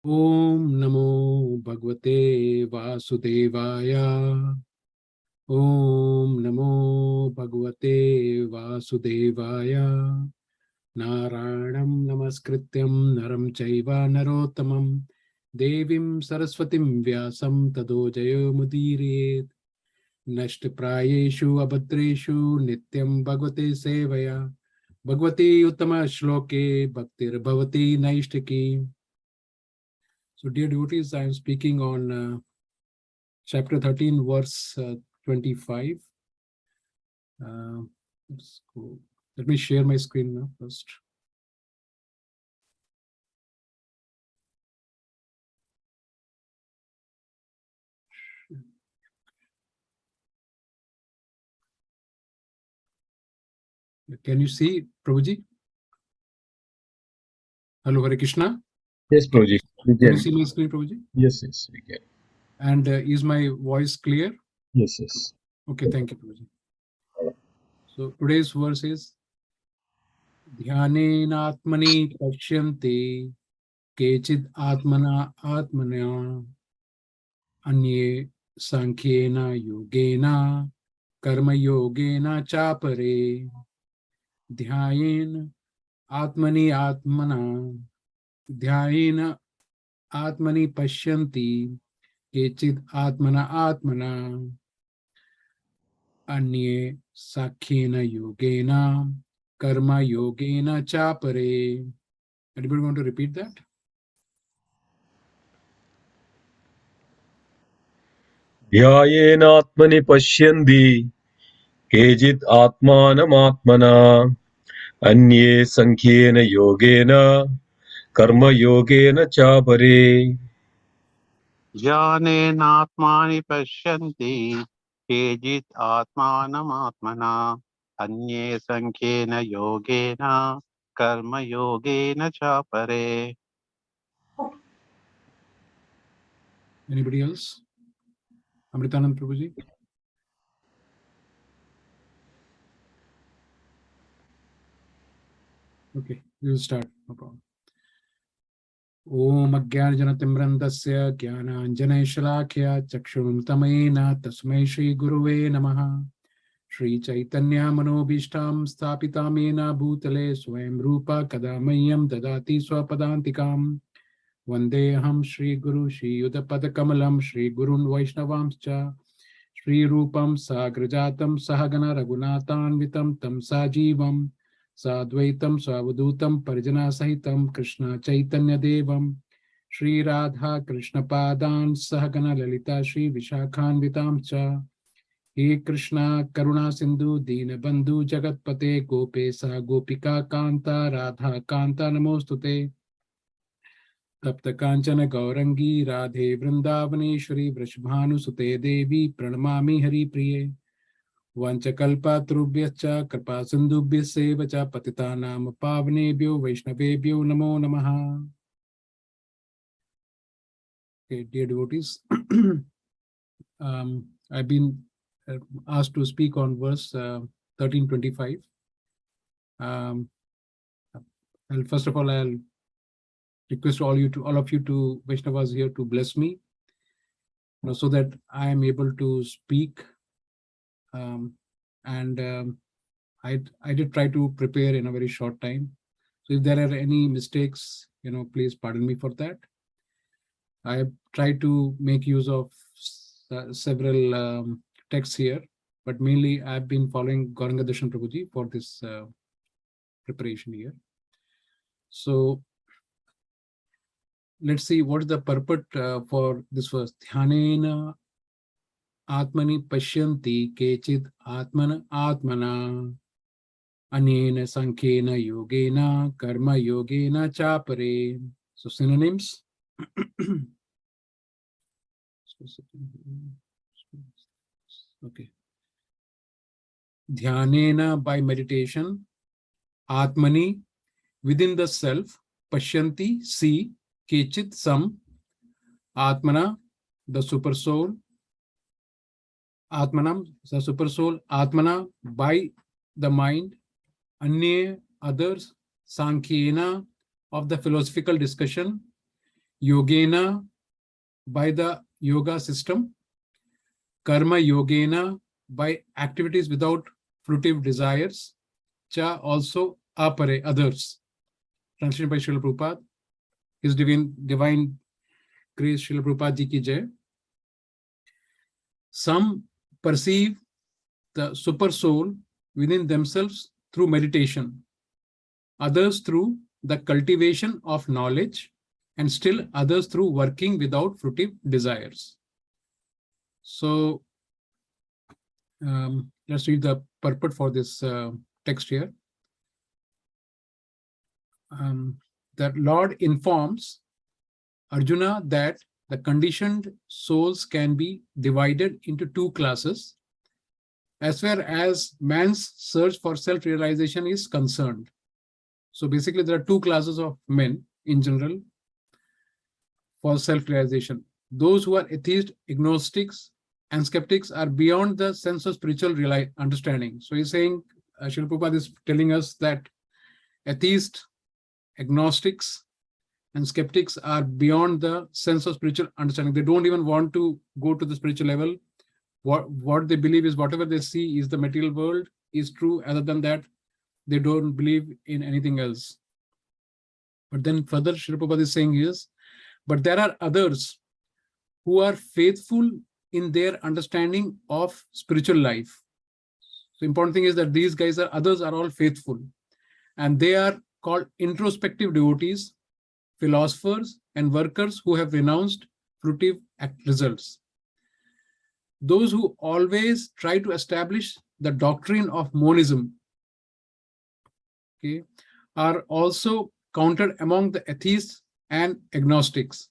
Om Namo Bhagavate Vasudevaya. Om Namo Bhagavate Vasudevaya. Naranam Namaskrityam Naram Chaiva Narottamam Devim Saraswatim Vyasam Tado Jayo Mudiret. Nashtaprayeshu Abhadreshu Nityam Bhagavate Sevaya. Bhagavati Uttama Shloke Bhaktir Bhavati Naishtaki. So, dear devotees, I am speaking on chapter 13, verse 25. Let's go. Let me share my screen now first. Can you see, Prabhuji? Hello, Hare Krishna. Yes, Prabhuji. Can you see my screen, Prabhuji? Yes, we can. And is my voice clear? Yes. Okay, thank you, Prabhuji. So today's verse is Dhyanena Atmani Pashyanti Kechid Atmana Atmana Anye Sankhena Yogena Karma Yogena Chapare Dhyayen Atmani Atmana Dhyayen Atmani Pashyanti Kechid Atmana Atmana Anye Sakhena Yogena Karma Yogena Chapare. Anybody want to repeat that? Dhyayenatmani pashyandi kejit atmanamatmana anye sankhena yogena karma yogena chapare. Jnanenatmani pashyanti kejit atmanamatmana anye sankhena yogena karma yogena chapare. Anybody else? Amritanand Prabhuji? Okay, we will start. No problem. Om Agyanjanatimirandasya Jnananjaneshalakhya Chakshuntamena Tasmai Shri Guruve Namaha. Shri Chaitanya Manobishtam Sthapitamena Bhutale Swayam Rupa Kadamayam Dadati Swapadantikam Vandeham Shri Guru Shri Yudapadakamalam Shri Gurun Vaishnavamscha Shri Rupam Sagrajatam Sahagana Raghunathanvitam Tam Sajivam Sadvaitam Swavadutam Parijana Sahitam Krishna Chaitanya Devam Shri Radha Krishna Padan Sahagana Lalita Shri Vishakhanvitam Cha He Krishna Karuna Sindhu Dina Bandhu Jagatpate Gopesa Gopika Kanta Radha Kanta Namostute Tapta Kanchana Gaurangi Radhe Vrindavaneshwari Vrishbhanusute Devi Pranamami Hari Priye Vanchakalpa Trubhyacha Kripa Sindhubhyasevacha Patitanam Pavnebhyo Vaishnavebhyo Namo Namaha. Okay, dear devotees, I've been asked to speak on verse 1325. First of all, I'll request all of you to Vaishnavas here to bless me, so that I am able to speak. I did try to prepare in a very short time. So if there are any mistakes, please pardon me for that. I have tried to make use of several texts here, but mainly I've been following Gauranga Darshan Prabhuji for this preparation here. So let's see what is the purport for this verse. Dhyanena Atmani Pashyanti Kechid Atmana Atmana Anena Sankhena Yogena Karma Yogena Chapare. So synonyms. Okay. Dhyanena by meditation. Atmani within the self. Pashyanti see. Kechit some. Atmana the super soul. Atmanam the super soul. Atmana by the mind. Anye others. Sankhena of the philosophical discussion. yogena, by the yoga system, karma yogena, by activities without fruitive desires, cha, also apare, others. Translation by Srila Prabhupada. His divine grace, Srila Prabhupada ji ki jai. Some perceive the super soul within themselves through meditation, others through the cultivation of knowledge, and still others through working without fruitive desires. So let's read the purport for this text here. The Lord informs Arjuna that the conditioned souls can be divided into two classes as far as man's search for self-realization is concerned. So basically, there are two classes of men in general for self-realization. Those who are atheists, agnostics, and skeptics are beyond the sense of spiritual understanding. So he's saying, Srila Prabhupada is telling us that atheists, agnostics, and skeptics are beyond the sense of spiritual understanding. They don't even want to go to the spiritual level. What they believe is whatever they see is the material world is true. Other than that, they don't believe in anything else. But then further, Srila Prabhupada is saying is, but there are others who are faithful in their understanding of spiritual life. So important thing is that these guys others are all faithful, and they are called introspective devotees, philosophers, and workers who have renounced fruitive results. Those who always try to establish the doctrine of monism, okay, are also counted among the atheists and agnostics.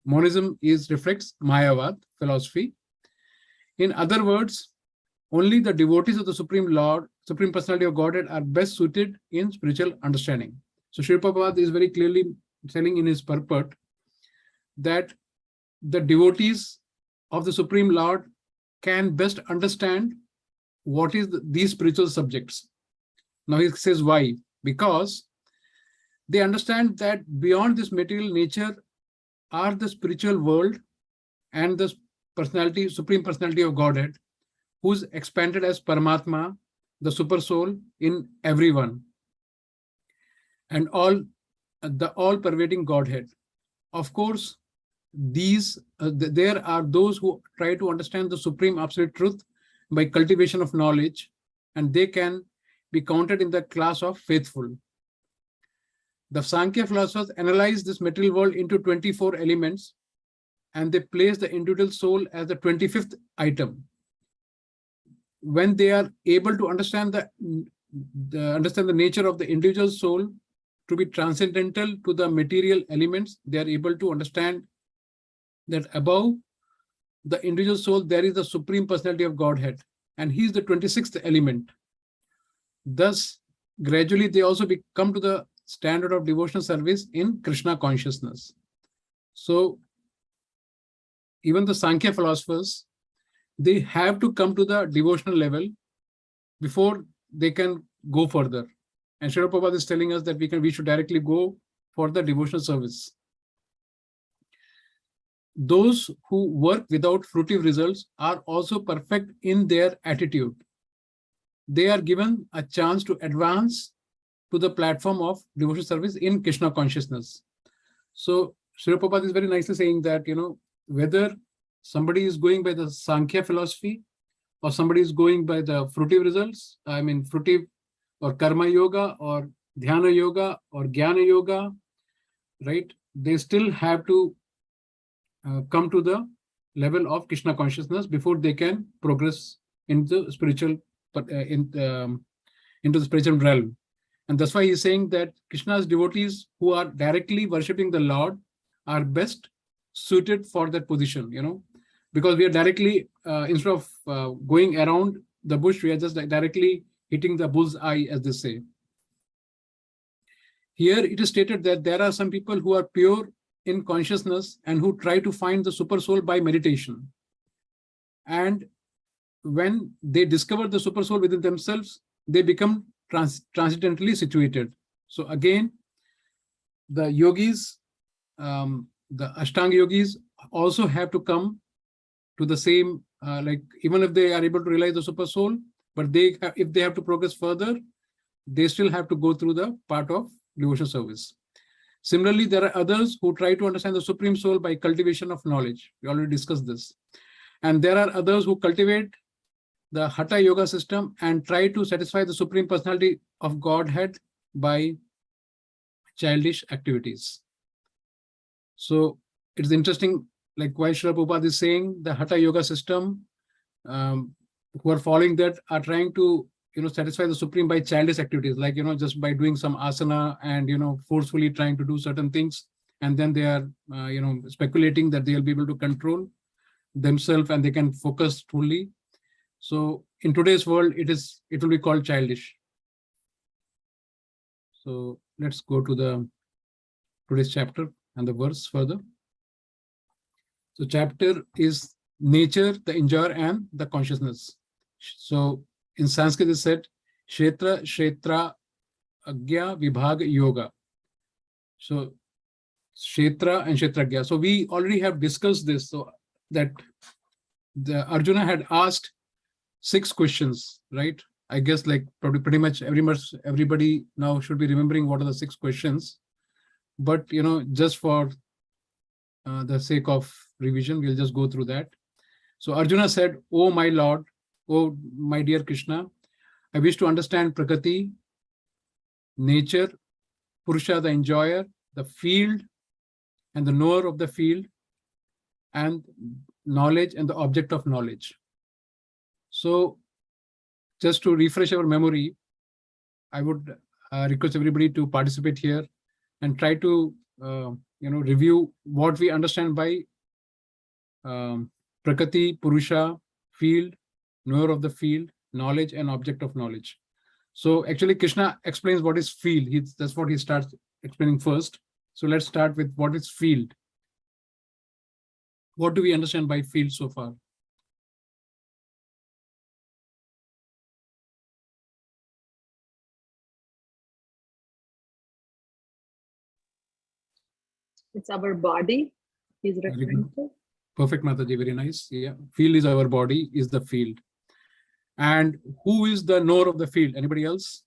Monism reflects Mayavad philosophy. In other words, only the devotees of the Supreme Lord, Supreme Personality of Godhead, are best suited in spiritual understanding. So Srila Prabhupada is very clearly telling in his purport that the devotees of the Supreme Lord can best understand what is these spiritual subjects. Now he says why? Because they understand that beyond this material nature are the spiritual world and the personality, Supreme Personality of Godhead, who's expanded as Paramatma, the super soul in everyone, and the all-pervading Godhead. Of course, there are those who try to understand the supreme absolute truth by cultivation of knowledge, and they can be counted in the class of faithful. The Sankhya philosophers analyze this material world into 24 elements, and they place the individual soul as the 25th item. When they are able to understand the nature of the individual soul to be transcendental to the material elements, they are able to understand that above the individual soul there is the Supreme Personality of Godhead, and he is the 26th element. Thus, gradually they also come to the standard of devotional service in Krishna consciousness. So even the Sankhya philosophers, they have to come to the devotional level before they can go further. And Srila Prabhupada is telling us that we should directly go for the devotional service. Those who work without fruitive results are also perfect in their attitude. They are given a chance to advance to the platform of devotional service in Krishna consciousness. So Srila Prabhupada is very nicely saying that, whether somebody is going by the Sankhya philosophy or somebody is going by the fruitive results, fruitive or karma yoga or dhyana yoga or jnana yoga, right? They still have to come to the level of Krishna consciousness before they can progress into the spiritual, into the spiritual realm. And that's why he's saying that Krishna's devotees who are directly worshipping the Lord are best suited for that position, because we are directly, instead of going around the bush, we are just directly hitting the bull's eye, as they say. Here it is stated that there are some people who are pure in consciousness and who try to find the super soul by meditation. And when they discover the super soul within themselves, they become transcendentally situated. So again, the yogis the Ashtanga yogis also have to come to the same, like even if they are able to realize the super soul, but if they have to progress further, they still have to go through the part of devotional service. Similarly, there are others who try to understand the Supreme Soul by cultivation of knowledge. We already discussed this. And there are others who cultivate the Hatha Yoga system and try to satisfy the Supreme Personality of Godhead by childish activities. So it's interesting, like why Srila Prabhupada is saying the Hatha Yoga system, who are following that are trying to satisfy the Supreme by childish activities, like just by doing some asana and forcefully trying to do certain things, and then they are speculating that they'll be able to control themselves and they can focus fully. So in today's world, it will be called childish. So let's go to the today's chapter and the verse further. So chapter is nature, the enjoyer, and the consciousness. So in Sanskrit is said Kshetra, Kshetra, Agya, Vibhag, Yoga. So Kshetra and Kshetragya. So we already have discussed this, so that the Arjuna had asked 6 questions, right? I guess like probably pretty much everybody now should be remembering what are the 6 questions. But just for the sake of revision, we'll just go through that. So Arjuna said, "Oh my Lord, oh my dear Krishna, I wish to understand Prakriti, nature, Purusha, the enjoyer, the field, and the knower of the field, and knowledge and the object of knowledge." So just to refresh our memory, I would request everybody to participate here and try to review what we understand by Prakriti, Purusha, field, knower of the field, knowledge, and object of knowledge. So actually Krishna explains what is field. That's what he starts explaining first. So let's start with what is field. What do we understand by field so far? It's our body he's referring to. Perfect, Mataji, very nice. Yeah, field is our body, is the field. And who is the knower of the field? Anybody else?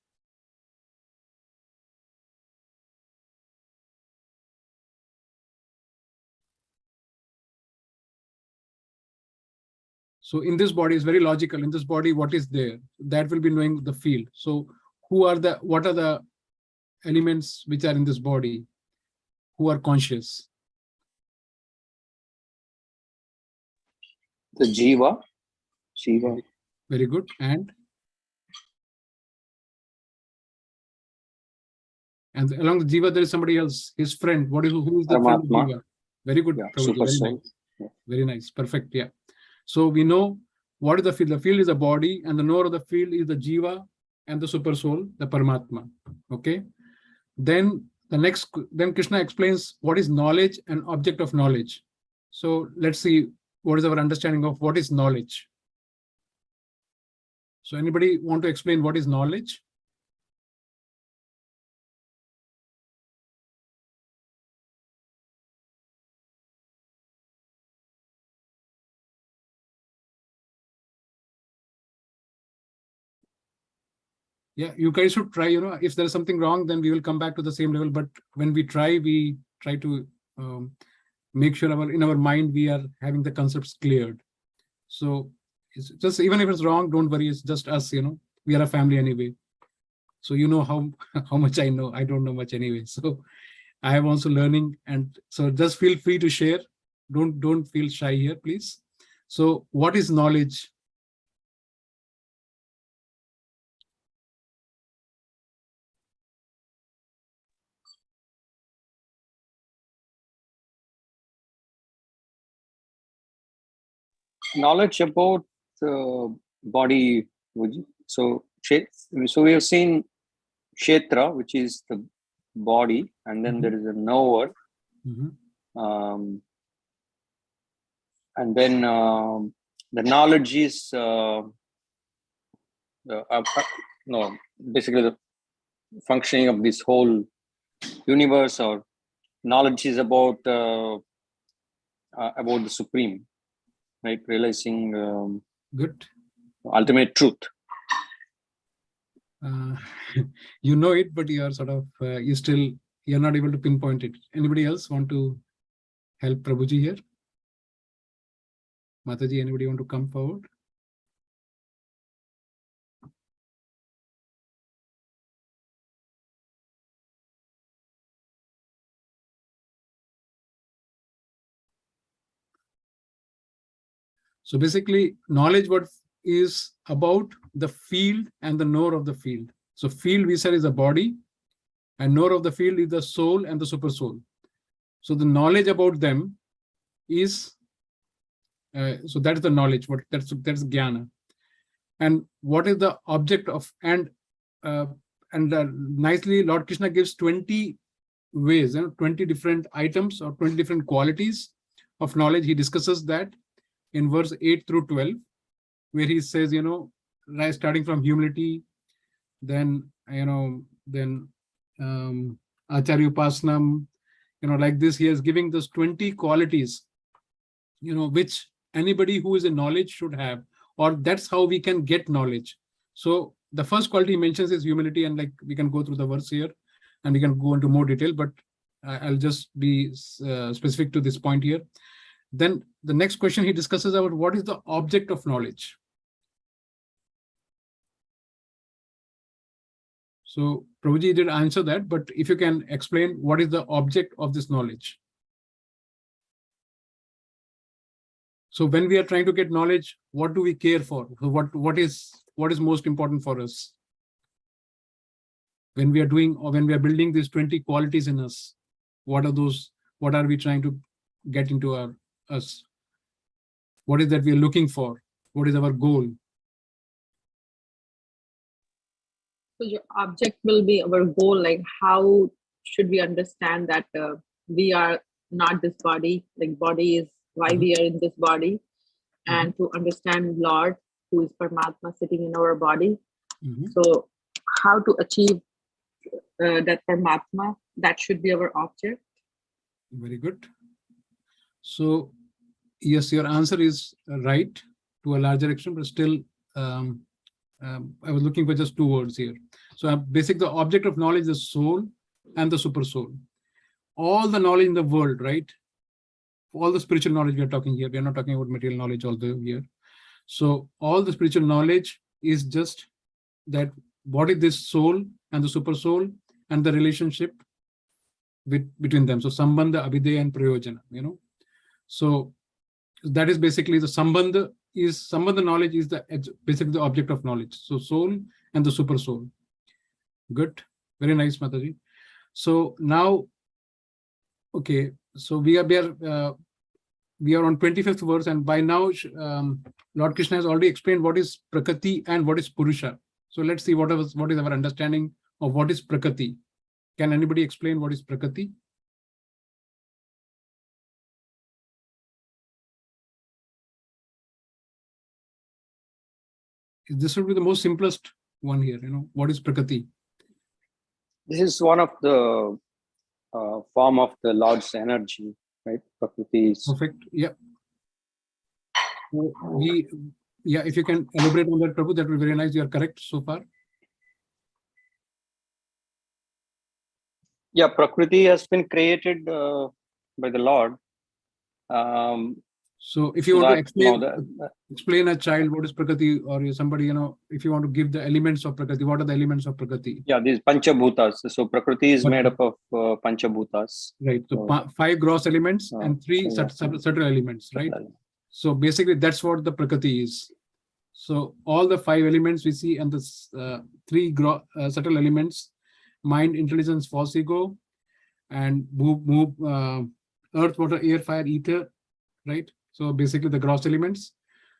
So in this body is very logical. In this body, what is there? That will be knowing the field. So what are the elements which are in this body? Who are conscious? The Jiva. Jiva. Very good. And along the Jiva, there is somebody else, his friend. Who is the friend of Jiva? Very good. Yeah, Prabhuji, super very soul. nice. Yeah. Very nice. Perfect. Yeah. So we know what is the field. The field is the body, and the knower of the field is the Jiva and the super soul, the Paramatma. Okay. Then Krishna explains what is knowledge and object of knowledge. So let's see what is our understanding of what is knowledge. So anybody want to explain what is knowledge? Yeah, you guys should try, if there is something wrong, then we will come back to the same level. But when we try to make sure in our mind, we are having the concepts cleared. So it's just, even if it's wrong, don't worry. It's just us, we are a family anyway. So how much I know. I don't know much anyway. So I am also learning. And so just feel free to share. Don't feel shy here, please. So what is knowledge? Knowledge about the body. So we have seen Kshetra, which is the body, and then there is a knower. Mm-hmm. And then the knowledge is basically the functioning of this whole universe or knowledge is about the Supreme, right? Realizing Good. ultimate truth. You know it, but you are sort of you're not able to pinpoint it. Anybody else want to help Prabhuji here? Mataji, anybody want to come forward? So basically, knowledge what is about the field and the knower of the field. So field we said is the body, and knower of the field is the soul and the super soul. So the knowledge about them is so that is the knowledge. What that's jnana. And what is the object of nicely Lord Krishna gives 20 ways, 20 different items or 20 different qualities of knowledge. He discusses that in verse 8 through 12, where he says, right, starting from humility, then Acharya Upasnam, like this, he is giving those 20 qualities, which anybody who is in knowledge should have, or that's how we can get knowledge. So the first quality he mentions is humility, and like we can go through the verse here and we can go into more detail, but I'll just be specific to this point here. Then the next question he discusses about what is the object of knowledge. So Prabhuji did answer that, but if you can explain what is the object of this knowledge. So when we are trying to get knowledge, what do we care for? So what is most important for us? When we are doing, or when we are building these 20 qualities in us, what are those? What are we trying to get into us? What is that we are looking for? What is our goal? So your object will be our goal. Like, how should we understand that we are not this body? Like, body is why we are in this body, and to understand Lord, who is Paramatma sitting in our body. So how to achieve that Paramatma, that should be our object. Very good. So yes, your answer is right to a larger extent, but still I was looking for just two words here. So basically the object of knowledge is the soul and the super soul. All the knowledge in the world, right? All the spiritual knowledge we are talking here. We are not talking about material knowledge although here. So all the spiritual knowledge is just that what is this soul and the super soul and the relationship between them. So sambandha, abhideya, and prayojana, So that is basically the sambandha knowledge is basically the object of knowledge. So soul and the super soul. Good. Very nice, Mataji. So now, okay, so we are on 25th verse, and by now Lord Krishna has already explained what is Prakriti and what is Purusha. So let's see what is our understanding of what is Prakriti. Can anybody explain what is Prakriti? This would be the most simplest one here. What is Prakriti? This is one of the form of the Lord's energy, right? Prakriti is perfect. Yeah. If you can elaborate on that, Prabhu, that would be very nice. You are correct so far. Yeah, Prakriti has been created by the Lord. So if you want to explain a child what is Prakriti, or somebody, if you want to give the elements of Prakriti, what are the elements of Prakriti? Yeah, these Panchabhutas. So Prakriti is made up of Panchabhutas. Right. So 5 gross elements and 3 subtle elements, right? So basically that's what the Prakriti is. So all the 5 elements we see, and the 3 subtle elements, mind, intelligence, false ego, and move, earth, water, air, fire, ether, right? So basically the gross elements.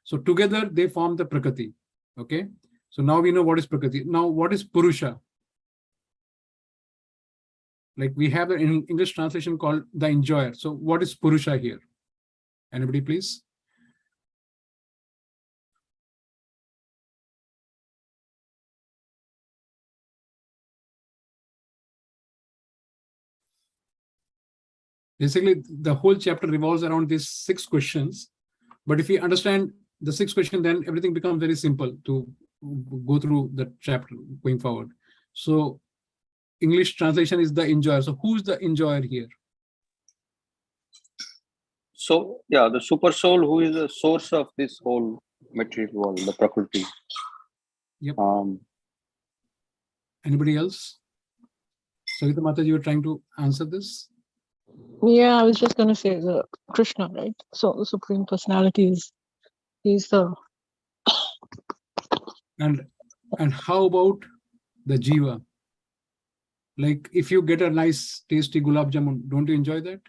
So together they form the Prakriti. Okay. So now we know what is Prakriti. Now what is Purusha? Like we have an English translation called the Enjoyer. So what is Purusha here? Anybody, please? Basically, the whole chapter revolves around these 6 questions. But if you understand the 6 questions, then everything becomes very simple to go through the chapter going forward. So English translation is the enjoyer. So who's the enjoyer here? So yeah, the super soul, who is the source of this whole material world, the Prakriti. Yep. Anybody else? Savita Mata, you were trying to answer this? Yeah, I was just going to say the Krishna, right? So the Supreme Personality is the. And how about the jiva? Like if you get a nice tasty gulab jamun, don't you enjoy that?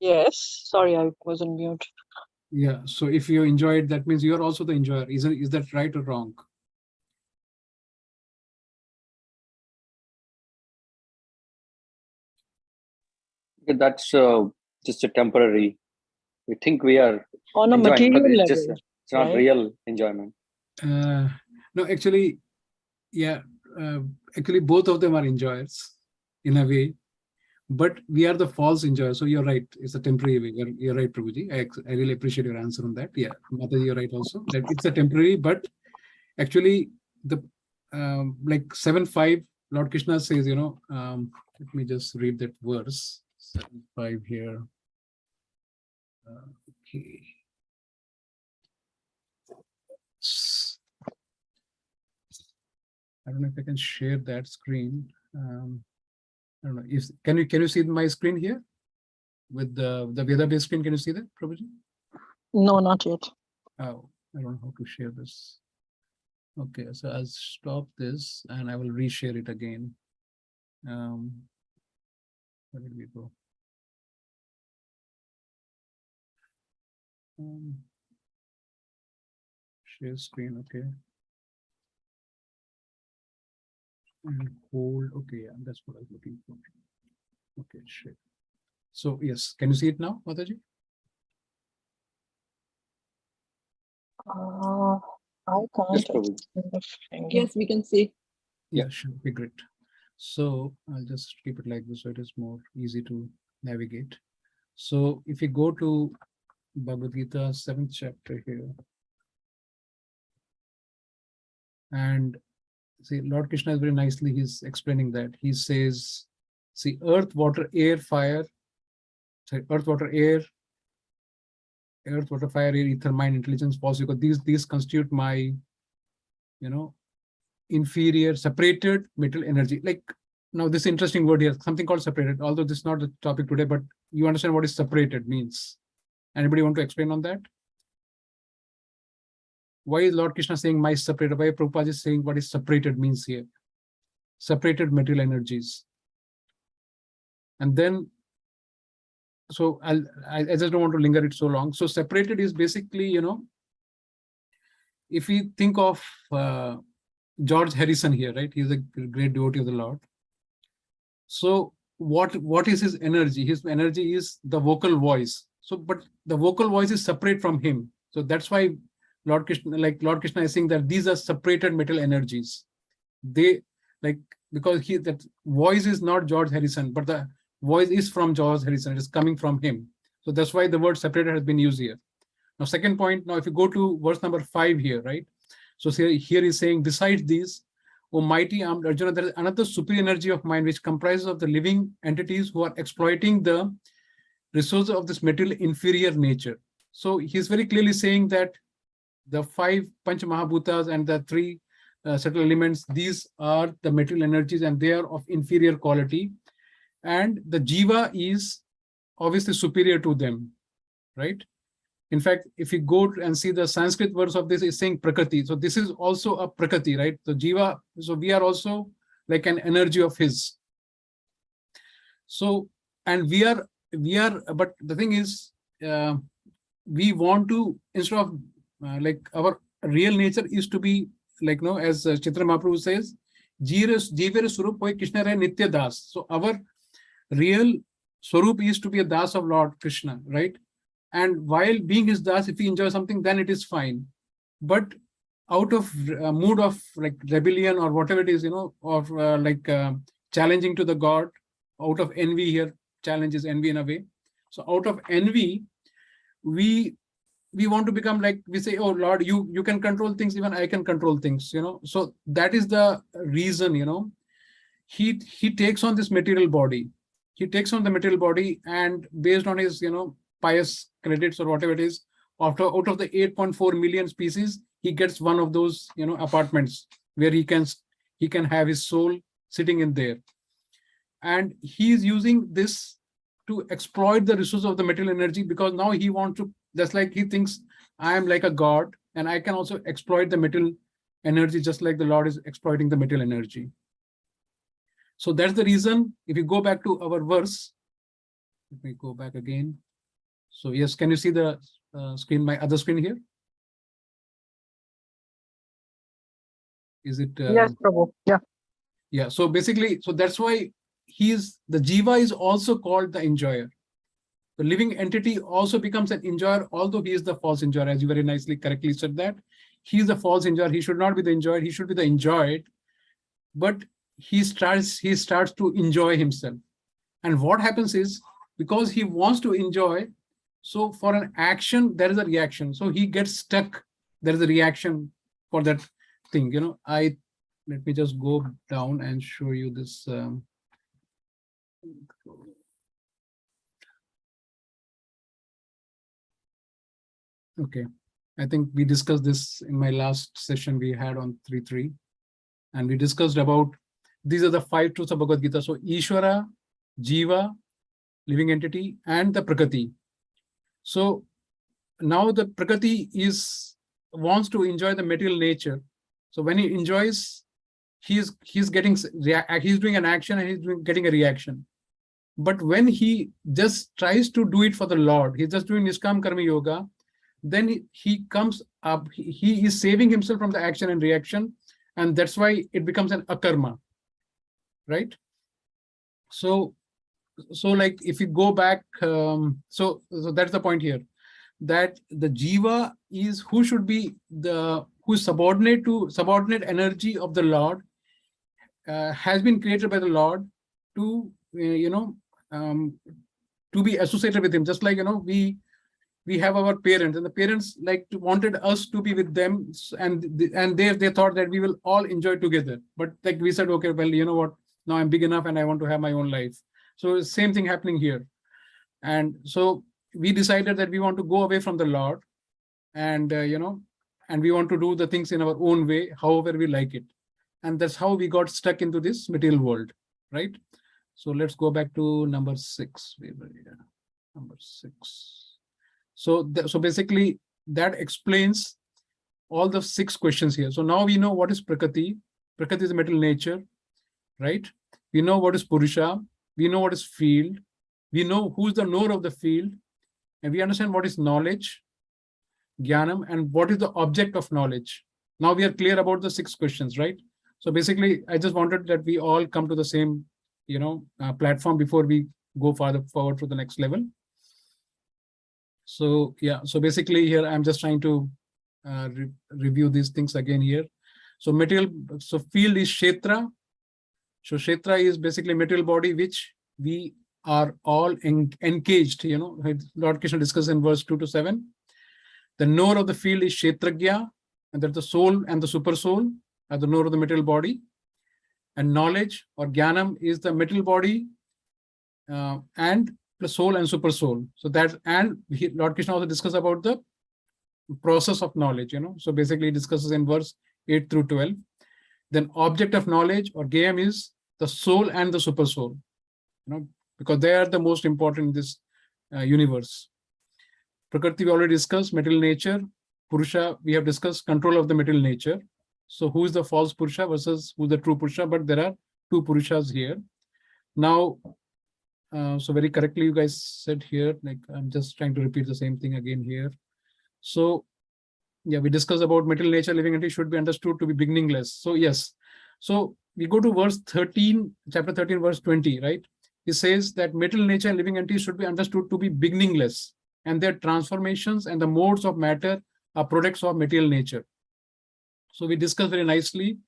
Yes, sorry, I was on mute. Yeah. So if you enjoy it, that means you are also the enjoyer. Is that right or wrong? That's just a temporary. We think we are On a enjoying, but material it's just level, it's not right? real enjoyment. No, actually, yeah. Actually, both of them are enjoyers in a way, but we are the false enjoyers. So you're right. It's a temporary way. You're right, Prabhuji. I really appreciate your answer on that. Yeah, Mataji, you're right also. That it's a temporary, but actually the like 7.5, Lord Krishna says, let me just read that verse. 7.5 here. Okay. I don't know if I can share that screen. I don't know. Can you see my screen here with the Veda-based screen? Can you see that, Prabhuji? No, not yet. Oh, I don't know how to share this. Okay, so I'll stop this and I will reshare it again. Where did we go? Share screen, okay. And hold, okay, yeah, that's what I was looking for. Okay, share. So yes, can you see it now, Mataji? I can't. Yes, Prabhu. Yes, we can see. Yeah, sure, be great. So I'll just keep it like this so it is more easy to navigate. So if you go to Bhagavad-Gita 7th chapter here, and see, Lord Krishna is very nicely, he's explaining that. He says, see, earth, water, air, fire, sorry, earth, water, fire, air, ether, mind, intelligence, false, because these constitute my, inferior, separated material energy. Like now this interesting word here, something called separated, although this is not the topic today, but you understand what is separated means. Anybody want to explain on that? Why is Lord Krishna saying my separated? Why Prabhupada is saying what is separated means here? Separated material energies. And then, so I just don't want to linger it so long. So separated is basically, if we think of George Harrison here, right? He's a great devotee of the Lord. So what is his energy? His energy is the vocal voice. So, but the vocal voice is separate from him. So that's why Lord Krishna is saying that these are separated material energies. They because that voice is not George Harrison, but the voice is from George Harrison. It is coming from him. So that's why the word separated has been used here. Now, second point. Now, if you go to verse number 5 here, right? So here is saying, besides these, O mighty armed Arjuna, there is another superior energy of mind which comprises of the living entities who are exploiting the resources of this material inferior nature. So he's very clearly saying that the 5 Panch Mahabhutas and the 3 subtle elements, these are the material energies and they are of inferior quality. And the jiva is obviously superior to them, right? In fact, if you go and see the Sanskrit verse of this, is saying Prakriti. So this is also a Prakriti, right? So jiva, so we are also like an energy of his. So, and we are, but the thing is, we want to, instead of like our real nature is to be like, as Chitra Mahaprabhu says, Jiva Swarup hoy Krishna Rai Nitya Das. So our real Swarup is to be a Das of Lord Krishna, right? And while being his Das, if we enjoy something, then it is fine. But out of mood of like rebellion or whatever it is, or challenging to the God, out of envy here, challenges envy in a way. So out of envy, we want to become like, we say, oh Lord, you can control things, even I can control things, So that is the reason, he takes on this material body. He takes on the material body, and based on his, pious credits or whatever it is, out of the 8.4 million species, he gets one of those, apartments where he can have his soul sitting in there. And he is using this to exploit the resource of the material energy, because now he wants to, just like he thinks, I am like a god and I can also exploit the material energy just like the Lord is exploiting the material energy. So that's the reason. If you go back to our verse, let me go back again. So yes, can you see the screen, my other screen here? Is it? Yes, Prabhu. Yeah. Yeah. So basically, so that's why the Jiva is also called the enjoyer. The living entity also becomes an enjoyer, although he is the false enjoyer, as you very nicely, correctly said that. He is the false enjoyer. He should not be the enjoyer. He should be the enjoyed. But he starts to enjoy himself. And what happens is, because he wants to enjoy, so for an action, there is a reaction. So he gets stuck. There is a reaction for that thing. Let me just go down and show you this. Okay, I think we discussed this in my last session we had on 3.3, and we discussed about, these are the 5 truths of Bhagavad-Gita. So Ishvara, Jiva, living entity, and the Prakriti. So now the Prakriti wants to enjoy the material nature. So when he enjoys, he's doing an action and he's getting a reaction. But when he just tries to do it for the Lord, he's just doing Niskam Karma Yoga, then he comes up, he is saving himself from the action and reaction, and that's why it becomes an akarma, right? So like if you go back, so that's the point here, that the Jiva is who should be who's subordinate energy of the Lord, has been created by the Lord to to be associated with him. Just like we have our parents, and the parents wanted us to be with them, and they thought that we will all enjoy together. But like we said, okay, well, you know what? Now I'm big enough and I want to have my own life. So same thing happening here. And so we decided that we want to go away from the Lord, and and we want to do the things in our own way, however we like it. And that's how we got stuck into this material world, right? So let's go back to number 6. Number 6. So basically that explains all the 6 questions here. So now we know what is Prakriti. Prakriti is the material nature, right? We know what is Purusha. We know what is field. We know who's the knower of the field. And we understand what is knowledge, Jnanam, and what is the object of knowledge. Now we are clear about the 6 questions, right? So basically, I just wanted that we all come to the same, platform before we go forward to the next level. So yeah, so basically here I'm just trying to review these things again here. So field is Kshetra. So Kshetra is basically material body which we are all encaged. Lord Krishna discusses in verse 2 to 7. The knower of the field is Kshetragya, and that the soul and the super soul are the knower of the material body. And knowledge or Jnanam is the material body and the soul and super soul. So that, and Lord Krishna also discusses about the process of knowledge. So basically he discusses in verse 8 through 12. Then object of knowledge or Gayam is the soul and the super soul, because they are the most important in this universe. Prakriti we already discussed, material nature. Purusha we have discussed, control of the material nature. So who is the false Purusha versus who is the true Purusha? But there are 2 Purushas here. Now, so very correctly you guys said here, like I'm just trying to repeat the same thing again here. So yeah, we discussed about material nature, living entity should be understood to be beginningless. So yes, so we go to verse 13, chapter 13, verse 20, right? It says that material nature and living entities should be understood to be beginningless, and their transformations and the modes of matter are products of material nature. So we discussed very nicely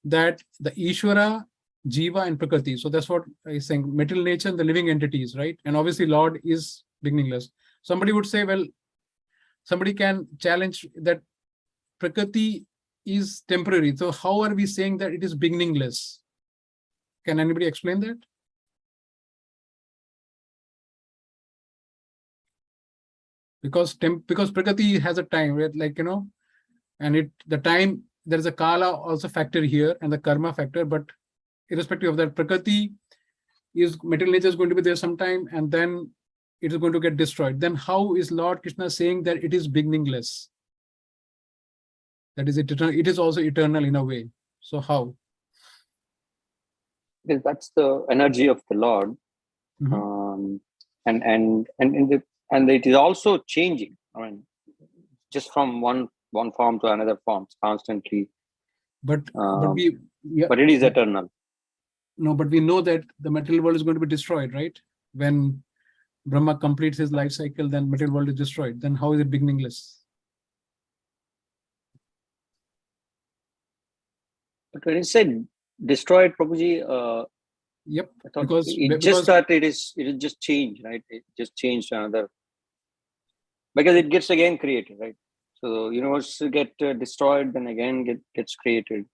that the Ishvara, Jiva, and Prakriti. So that's what I saying, material nature and the living entities, right? And obviously Lord is beginningless. Somebody would say, well, somebody can challenge that Prakriti is temporary. So how are we saying that it is beginningless? Can anybody explain that? Because Prakriti has a time, right? Like, and the time, there is a Kala also factor here and the Karma factor, but irrespective of that, Prakriti is, material nature is going to be there sometime and then it is going to get destroyed. Then how is Lord Krishna saying that it is beginningless? That is eternal. It is also eternal in a way. So how? Because that's the energy of the Lord. Mhm. And it is also changing. I mean, just from one form to another form constantly. But it is eternal. No, but we know that the material world is going to be destroyed, right? When Brahma completes his life cycle, then material world is destroyed. Then how is it beginningless? But when you said destroyed, Prabhuji, Yep. I thought Because that it is just changed, right? It just changed to another, because it gets again created, right? So universe get destroyed, then again gets created.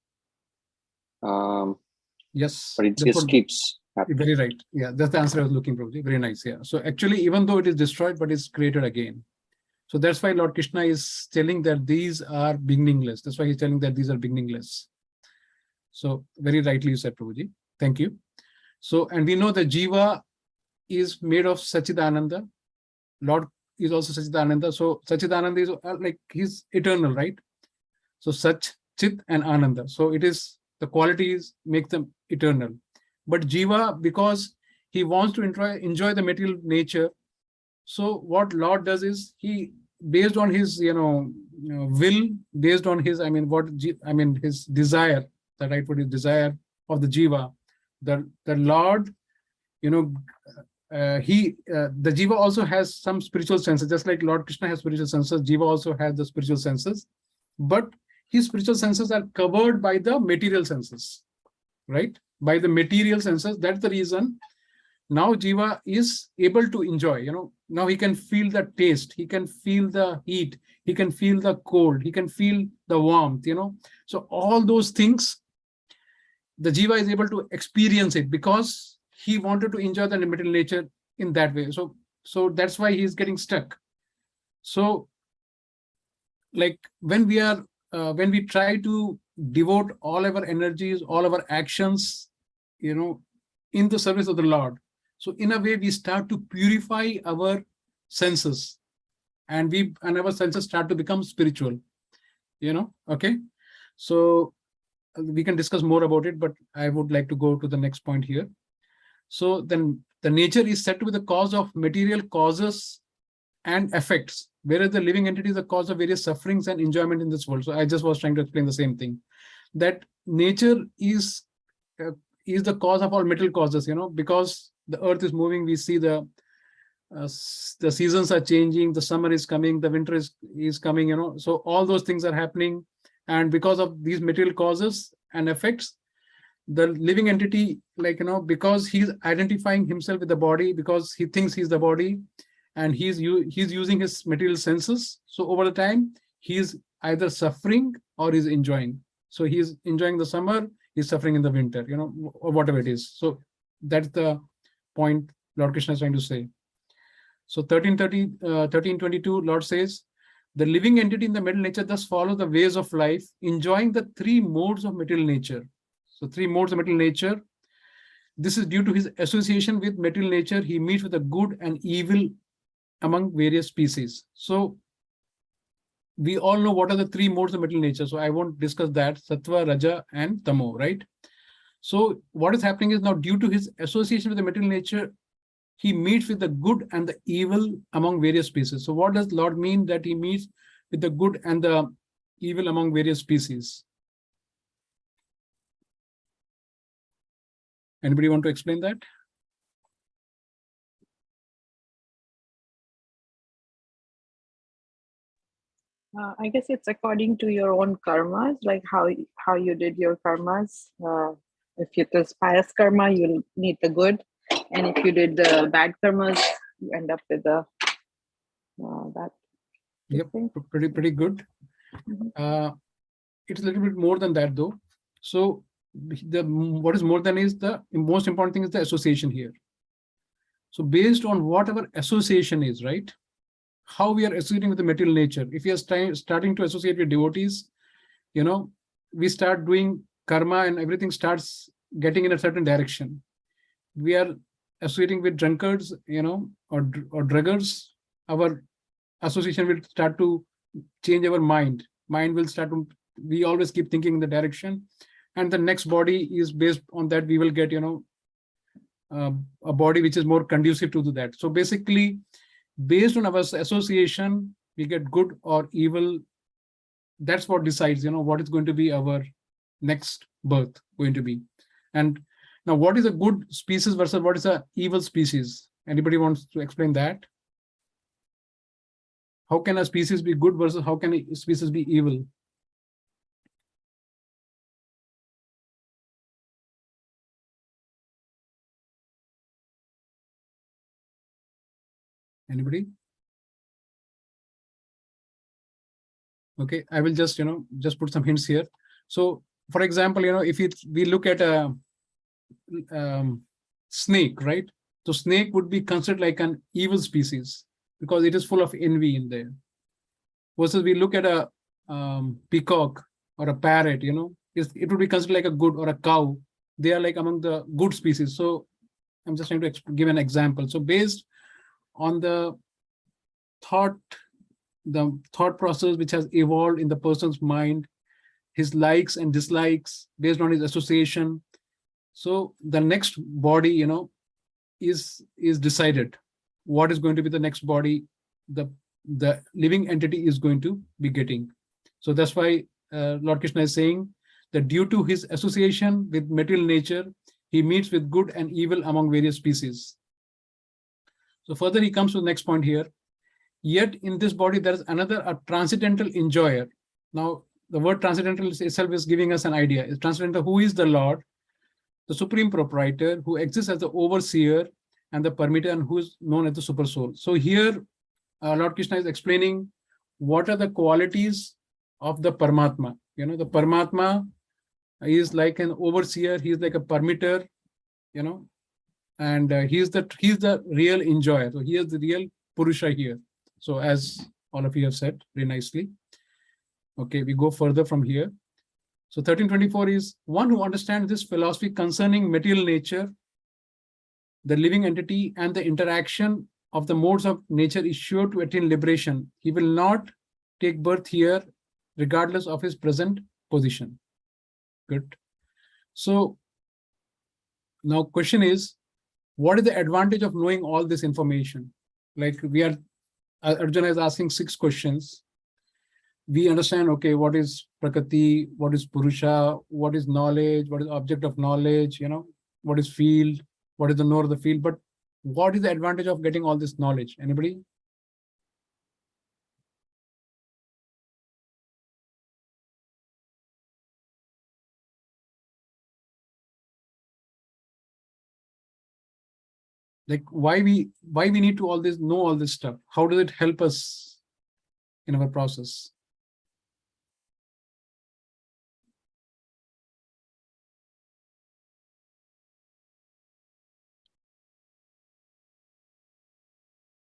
Yes, but it just keeps happening. Very right. Yeah, that's the answer I was looking for. Very nice. Yeah. So actually, even though it is destroyed, but it's created again. So that's why Lord Krishna is telling that these are beginningless. That's why he's telling that these are beginningless. So very rightly you said, Prabhuji. Thank you. So, and we know that Jiva is made of Sachidananda. Lord is also Sachidananda. So Sachidananda is like he's eternal, right? So Sach, Chit, and Ananda. So it is the qualities make them eternal. But Jiva, because he wants to enjoy the material nature, so what Lord does is he, based on his will, based on his his desire, the right word is desire of the Jiva, the Lord, the Jiva also has some spiritual senses, just like Lord Krishna has spiritual senses. Jiva also has the spiritual senses, but his spiritual senses are covered by the material senses, right? By the material senses. That's the reason now Jiva is able to enjoy. Now he can feel the taste, he can feel the heat, he can feel the cold, he can feel the warmth. So all those things, the Jiva is able to experience it because he wanted to enjoy the material nature in that way. So that's why he's getting stuck. So like when we try to devote all our energies, all our actions, in the service of the Lord, so in a way we start to purify our senses, and our senses start to become spiritual. Okay. So we can discuss more about it, but I would like to go to the next point here. So then the nature is said to be the cause of material causes and effects, whereas the living entity is the cause of various sufferings and enjoyment in this world. So I just was trying to explain the same thing, that nature is the cause of all material causes, because the earth is moving, we see the seasons are changing, the summer is coming, the winter is coming, so all those things are happening. And because of these material causes and effects, the living entity, because he's identifying himself with the body, because he thinks he's the body, and he's using his material senses. So over the time, he's either suffering or he's enjoying. So he's enjoying the summer, he's suffering in the winter, or whatever it is. So that's the point Lord Krishna is trying to say. So 1322, Lord says, the living entity in the material nature thus follows the ways of life, enjoying the three modes of material nature. So three modes of material nature. This is due to his association with material nature. He meets with the good and evil among various species. So we all know what are the three modes of material nature. So I won't discuss that, Sattva, Raja, and Tamo, right? So what is happening is now, due to his association with the material nature, he meets with the good and the evil among various species. So what does Lord mean that he meets with the good and the evil among various species? Anybody want to explain that? I guess it's according to your own karmas, like how you did your karmas. If it is pious karma, you'll need the good, and if you did the bad karmas, you end up with the bad. Yep, thing. pretty good. Mhm. It's a little bit more than that though. So what is more than is the most important thing is the association here. So based on whatever association is, right? How we are associating with the material nature. If we are starting to associate with devotees, we start doing karma and everything starts getting in a certain direction. We are associating with drunkards, or druggers, our association will start to change our mind. Mind will start to, we always keep thinking in the direction. And the next body is based on that, we will get, a body which is more conducive to do that. So basically, based on our association, we get good or evil. That's what decides, what is going to be our next birth going to be. And now, what is a good species versus what is a evil species? Anybody wants to explain that? How can a species be good versus how can a species be evil? Anybody? Okay, I will just, just put some hints here. So, for example, if we look at a snake, right? So snake would be considered like an evil species because it is full of envy in there. Versus we look at a peacock or a parrot, it would be considered like a good, or a cow. They are like among the good species. So I'm just trying to give an example. So based on the thought process which has evolved in the person's mind, his likes and dislikes based on his association. So the next body, is decided. What is going to be the next body the living entity is going to be getting. So that's why Lord Krishna is saying that due to his association with material nature, he meets with good and evil among various species. So further he comes to the next point here. Yet in this body, there is another, a transcendental enjoyer. Now, the word transcendental itself is giving us an idea. Is transcendental, who is the Lord, the supreme proprietor, who exists as the overseer and the permitter, and who is known as the super soul. So here, Lord Krishna is explaining what are the qualities of the Paramatma. The Paramatma is like an overseer. He is like a permitter, and he's the real enjoyer. So he is the real Purusha here. So as all of you have said very nicely. Okay, we go further from here. So 1324 is one who understands this philosophy concerning material nature, the living entity, and the interaction of the modes of nature is sure to attain liberation. He will not take birth here, regardless of his present position. Good. So now question is, what is the advantage of knowing all this information? Like Arjuna is asking 6 questions. We understand, okay, what is Prakriti, what is Purusha, what is knowledge, what is object of knowledge, what is field, what is the knower of the field, but what is the advantage of getting all this knowledge? Anybody? Like why we need to know all this stuff? How does it help us in our process?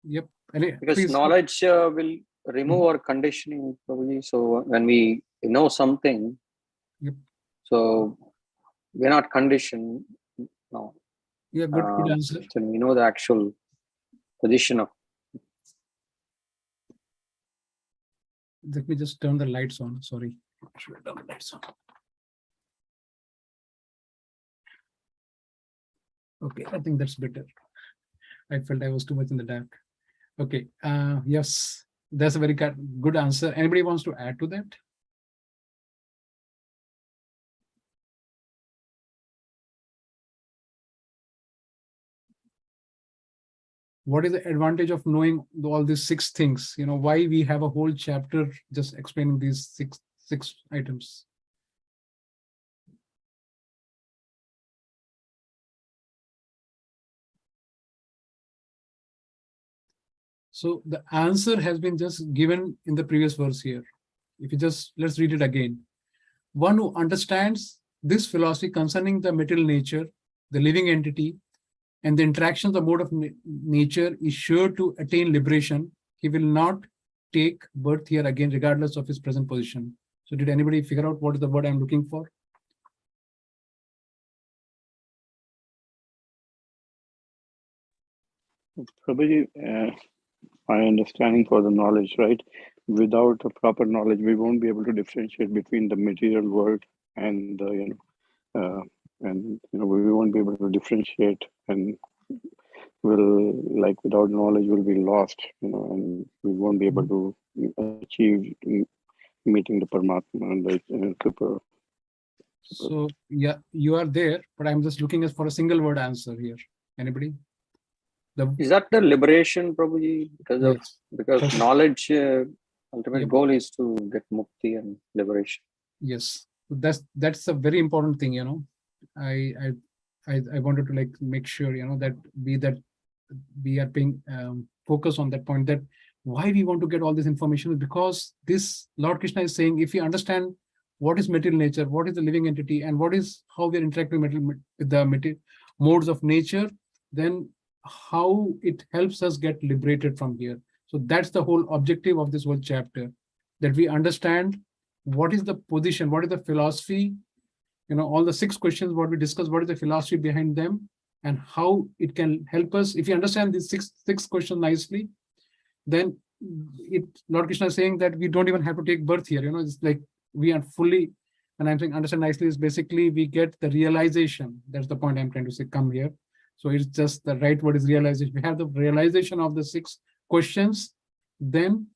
Yep. Because please. knowledge will remove our conditioning probably. So when we know something, Yep. so we're not conditioned now. Yeah, good answer. So we know the actual position of. Let me just turn the lights on. Sorry. Should have turn the lights on. Okay, I think that's better. I felt I was too much in the dark. Okay. Yes, that's a very good answer. Anybody wants to add to that? what is the advantage of knowing all these 6 things? Why we have a whole chapter just explaining these six items. So the answer has been just given in the previous verse here. If you let's read it again. One who understands this philosophy concerning the material nature, the living entity, and the interaction of the mode of nature is sure to attain liberation. He will not take birth here again, regardless of his present position. So did anybody figure out what is the word I'm looking for? Prabhuji, my understanding for the knowledge, right? Without a proper knowledge, we won't be able to differentiate between the material world and the, we won't be able to differentiate, and without knowledge, we'll be lost, and we won't be able to achieve meeting the Paramatma and the super. So yeah, you are there, but I'm just looking for a single word answer here. Anybody? Is that the liberation, Prabhuji? Because Yes. knowledge, ultimate Yep. goal is to get mukti and liberation. Yes, that's a very important thing. I wanted to make sure that we are paying focus on that point, that why we want to get all this information is because this Lord Krishna is saying, if we understand what is material nature, what is the living entity, and how we are interacting with the material modes of nature, then how it helps us get liberated from here. So that's the whole objective of this whole chapter, that we understand what is the position, what is the philosophy, all the 6 questions what we discussed, what is the philosophy behind them, and how it can help us. If you understand these six questions nicely, then Lord Krishna is saying that we don't even have to take birth here. It's like we are fully, and I'm saying understand nicely is basically we get the realization. That's the point I'm trying to say, come here. So it's just the right word is realization. We have the realization of the 6 questions, then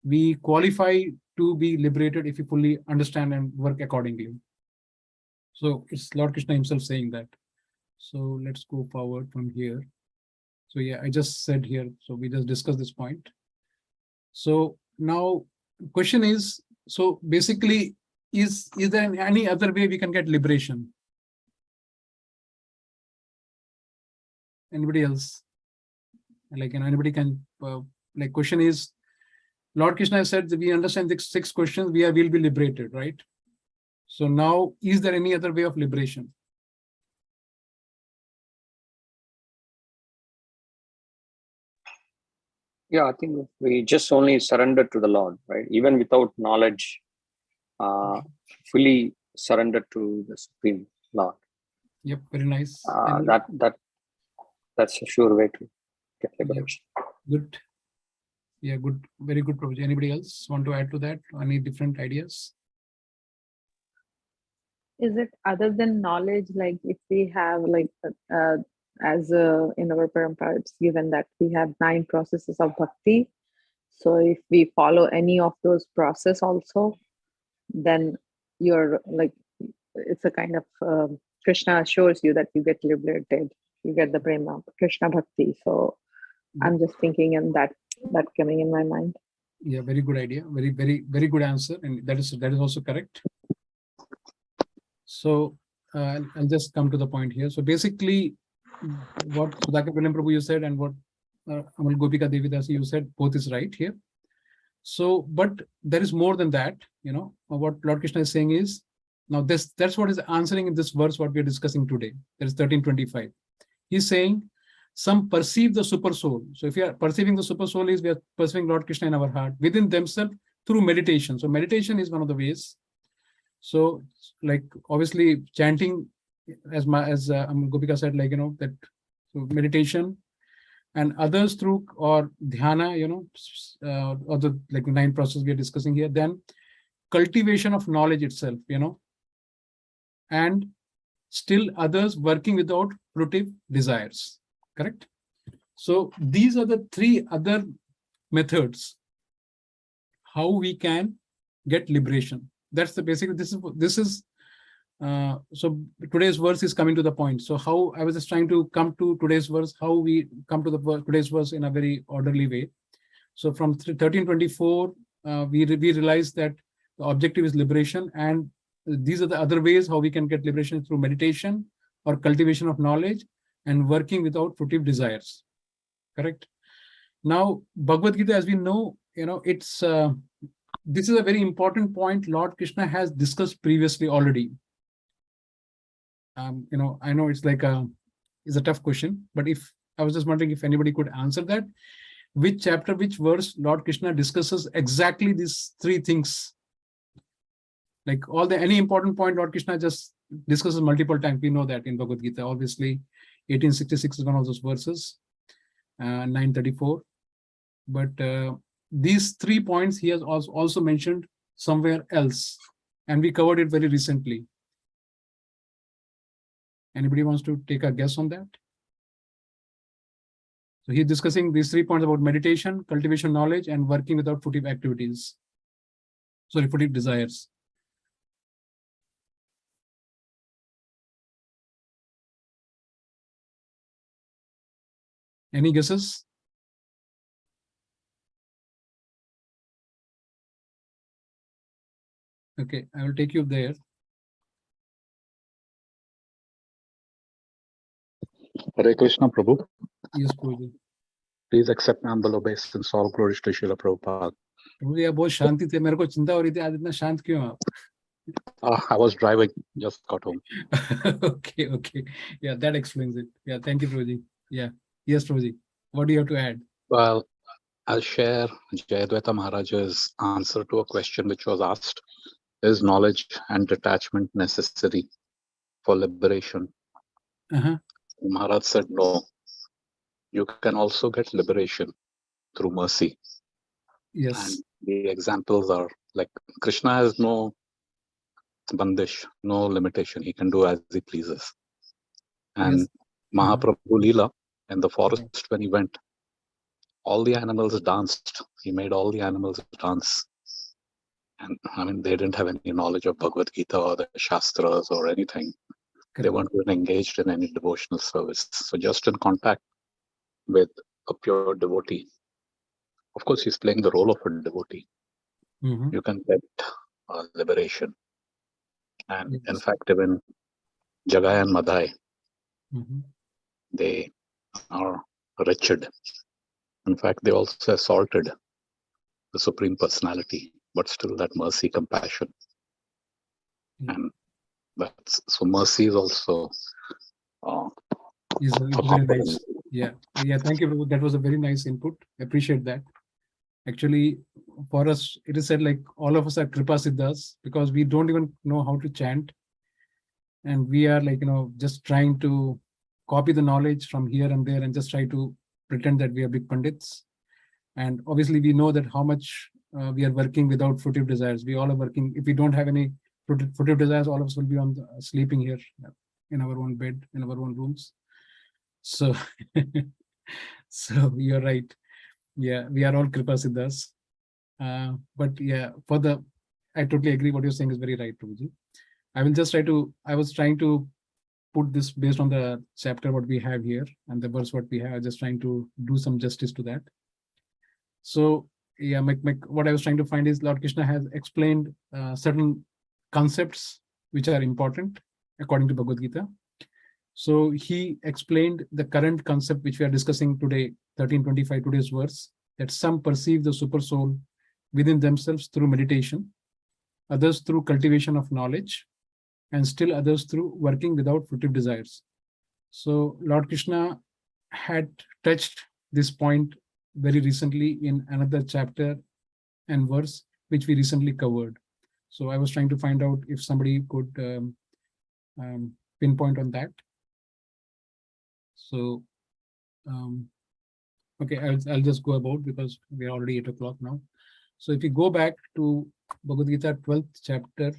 we qualify to be liberated if we fully understand and work accordingly. So it's Lord Krishna himself saying that. So let's go forward from here. So yeah, I just said here, so we just discussed this point. So now question is, so basically, is there any other way we can get liberation? Anybody else? Anybody can, question is, Lord Krishna has said that we understand the 6 questions, will be liberated, right? So now, is there any other way of liberation? Yeah, I think we just only surrender to the Lord, right? Even without knowledge, fully surrender to the Supreme Lord. Yep, very nice. That's a sure way to get liberation. Yep. Good. Yeah, good. Very good, Prabhuji. Anybody else want to add to that? Any different ideas? Is it other than knowledge, like if we have as in our parampara it's given that we have 9 processes of bhakti, so if we follow any of those process also, then you're it's a kind of Krishna assures you that you get liberated, you get the prema Krishna bhakti. So I'm just thinking, and that coming in my mind. Yeah, very good idea. Very good answer, and that is also correct. So I'll just come to the point here. So basically, what Sudhakar Vilam Prabhu you said and what Amal Gopika Devidasi you said, both is right here. So, but there is more than that. What Lord Krishna is saying is, now that's what is answering in this verse what we are discussing today. That is 13:25. He's saying, some perceive the super soul. So if you are perceiving the super soul, we are perceiving Lord Krishna in our heart within themselves through meditation. So meditation is one of the ways. So obviously chanting, as Gopika said, that so meditation, and others through or dhyana, or the 9 processes we are discussing here. Then cultivation of knowledge itself, and still others working without fruitive desires. Correct? So these are the 3 other methods how we can get liberation. That's the basic. This is So today's verse is coming to the point. So how I was just trying to come to today's verse, how we come to the today's verse in a very orderly way. So from 1324, we realize that the objective is liberation, and these are the other ways how we can get liberation through meditation or cultivation of knowledge and working without fruitive desires. Correct. Now, Bhagavad-Gita, as we know, it's this is a very important point Lord Krishna has discussed previously already. I know it's like it's a tough question, but if I was just wondering if anybody could answer that, which chapter, which verse Lord Krishna discusses exactly these three things? Like any important point Lord Krishna just discusses multiple times. We know that in Bhagavad Gita, obviously 1866 is one of those verses, 934. But these 3 points he has also mentioned somewhere else, and we covered it very recently. Anybody wants to take a guess on that? So he's discussing these 3 points about meditation, cultivation knowledge, and working without fruitive activities. Sorry, fruitive desires. Any guesses? Okay, I will take you there. Hare Krishna, Prabhu. Yes, Prabhuji. Please accept my humble obeisance. All glories to Srila Prabhupada. प्रभुजी आप बहुत शांति थे, मेरे को चिंता हो रही थी आज इतना शांत क्यों आप? I was driving, just got home. Okay. Yeah, that explains it. Yeah, thank you, Prabhuji. Yeah. Yes, Prabhuji. What do you have to add? Well, I'll share Jayadvaita Maharaj's answer to a question which was asked. Is knowledge and detachment necessary for liberation? Maharaj said no. You can also get liberation through mercy. Yes. And the examples are like Krishna has no bandish, no limitation. He can do as he pleases. And Yes. Mahaprabhu Leela in the forest when he went, all the animals danced. He made all the animals dance. And I mean, they didn't have any knowledge of Bhagavad-Gita or the Shastras or anything. Correct. They weren't even engaged in any devotional service. So just in contact with a pure devotee, of course, he's playing the role of a devotee. You can get liberation. And in fact, even Jagai and Madhai, they are wretched. In fact, they also assaulted the Supreme Personality, but still that mercy, compassion. And that's so mercy is also is very nice. Yeah. Thank you, Prabhu. That was a very nice input. Appreciate that. Actually, for us, it is said like all of us are Kripa Siddhas because we don't even know how to chant. And we are like, just trying to copy the knowledge from here and there and just try to pretend that we are big Pandits. And obviously, we know that how much we are working without fruitive desires. We all are working. If we don't have any fruitive desires, all of us will be sleeping here in our own bed, in our own rooms. So, so you're right. Yeah, we are all Kripa Siddhas. But yeah, I totally agree. What you're saying is very right, Prabhuji. I was trying to put this based on the chapter what we have here and the verse what we have, just trying to do some justice to that. So yeah, what I was trying to find is Lord Krishna has explained certain concepts which are important according to Bhagavad-Gita. So he explained the current concept which we are discussing today, 1325, today's verse, that some perceive the super soul within themselves through meditation, others through cultivation of knowledge, and still others through working without fruitive desires. So Lord Krishna had touched this point very recently in another chapter and verse, which we recently covered. So I was trying to find out if somebody could pinpoint on that. So, okay, I'll just go about because we're already 8 o'clock now. So if you go back to Bhagavad Gita 12th chapter,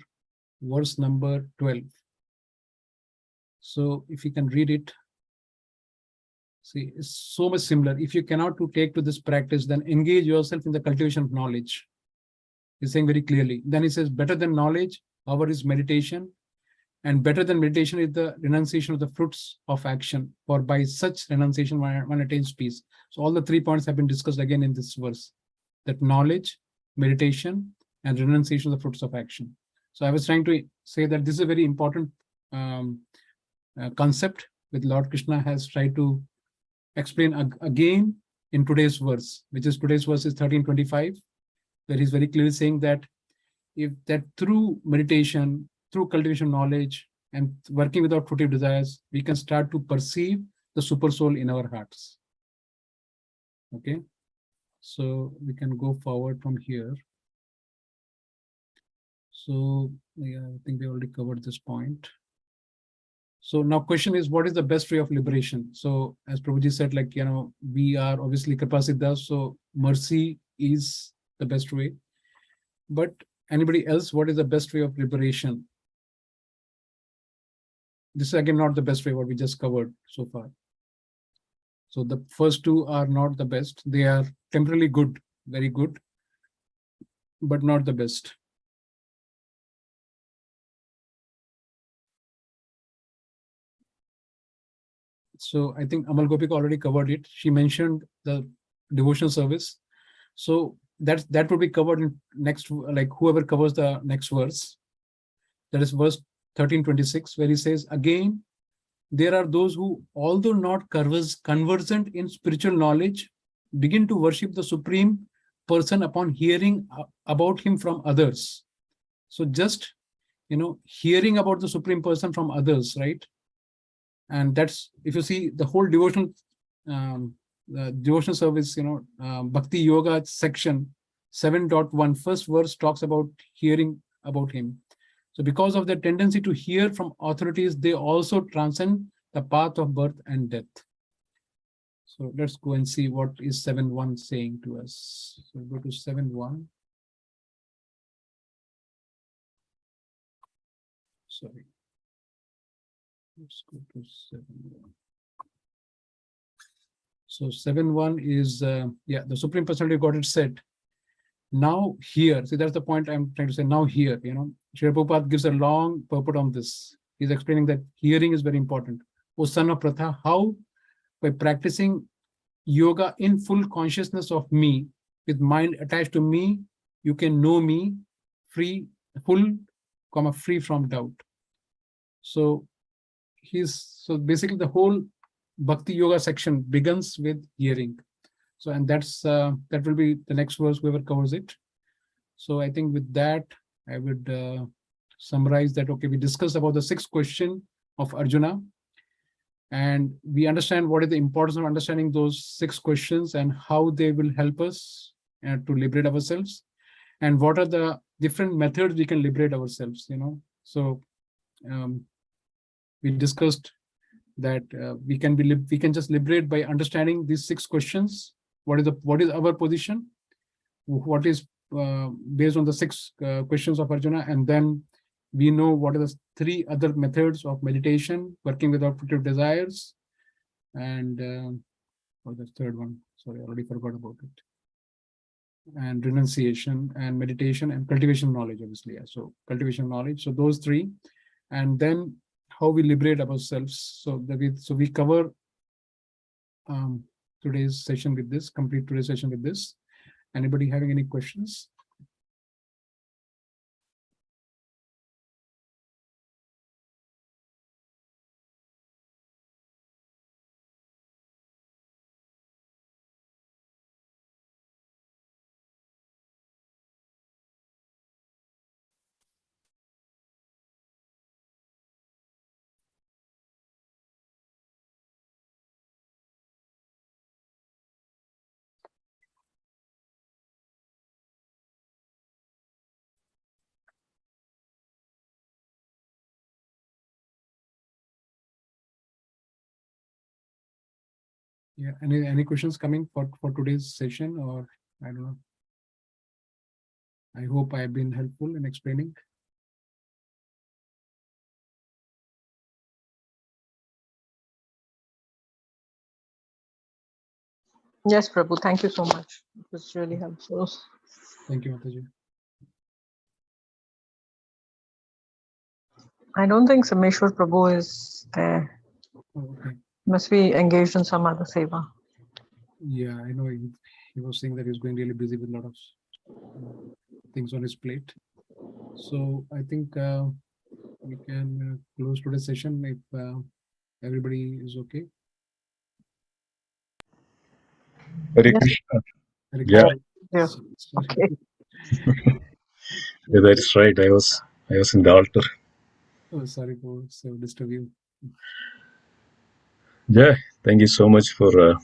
verse number 12. So if you can read it, see, it's so much similar. If you cannot take to this practice, then engage yourself in the cultivation of knowledge. He's saying very clearly. Then he says, better than knowledge, our is meditation, And better than meditation is the renunciation of the fruits of action, for by such renunciation one attains peace. So all the 3 points have been discussed again in this verse, that knowledge, meditation, and renunciation of the fruits of action. So I was trying to say that this is a very important concept which Lord Krishna has tried to explain again in today's verse, which is today's verse is 13:25, where he's very clearly saying that if that through meditation, through cultivation of knowledge, and working without fruitive desires, we can start to perceive the super soul in our hearts. Okay, so we can go forward from here. So yeah, I think we already covered this point. So now question is, what is the best way of liberation? So as Prabhuji said, like, we are obviously Kripasiddhas, so mercy is the best way. But anybody else, what is the best way of liberation? This is again not the best way, what we just covered so far. So the first two are not the best. They are temporarily good, very good, but not the best. So I think Amal Gopika already covered it. She mentioned the devotional service. So that would be covered in next, like whoever covers the next verse. That is verse 13:26, where he says, again, there are those who, although not conversant in spiritual knowledge, begin to worship the Supreme Person upon hearing about him from others. So just, hearing about the Supreme Person from others, right? And that's, if you see the whole devotional service, Bhakti Yoga section 7.1, first verse talks about hearing about him. So because of their tendency to hear from authorities, they also transcend the path of birth and death. So let's go and see what is 7.1 saying to us. So go to 7.1. Sorry. Let's go to 7.1. So 7.1 is, the Supreme Personality of Godhead said, now here, see, that's the point I'm trying to say, now here, Srila Prabhupada gives a long purport on this. He's explaining that hearing is very important. O son of Pratha, how by practicing yoga in full consciousness of me, with mind attached to me, you can know me free from doubt. So basically the whole Bhakti Yoga section begins with hearing. So, and that will be the next verse, whoever covers it. So I think with that, I would summarize that, okay, we discussed about the 6th question of Arjuna, and we understand what is the importance of understanding those 6 questions and how they will help us to liberate ourselves, and what are the different methods we can liberate ourselves, So we discussed that we can just liberate by understanding these 6 questions. What is our position? What is based on the 6 questions of Arjuna, and then we know what are the 3 other methods of meditation, working without fruitive desires, and or the 3rd one. Sorry, I already forgot about it. And renunciation and meditation and cultivation of knowledge, obviously. Yeah. So cultivation of knowledge. So those 3, and then how we liberate ourselves. So we cover today's session with this. Complete today's session with this. Anybody having any questions? Yeah, any questions coming for today's session, or I don't know. I hope I have been helpful in explaining. Yes, Prabhu, thank you so much. It was really helpful. Thank you, Mataji. I don't think Sameshwar Prabhu is there. Oh, okay. Must be engaged in some other seva. Yeah, I know he was saying that he's going really busy with a lot of things on his plate. So I think we can close today's session if everybody is okay. Hare Yes. Krishna. Hare Yeah. Krishna. Yeah. Sorry. Okay. Yeah, that's right. I was in the altar. Oh, sorry for disturb you. Yeah, thank you so much for a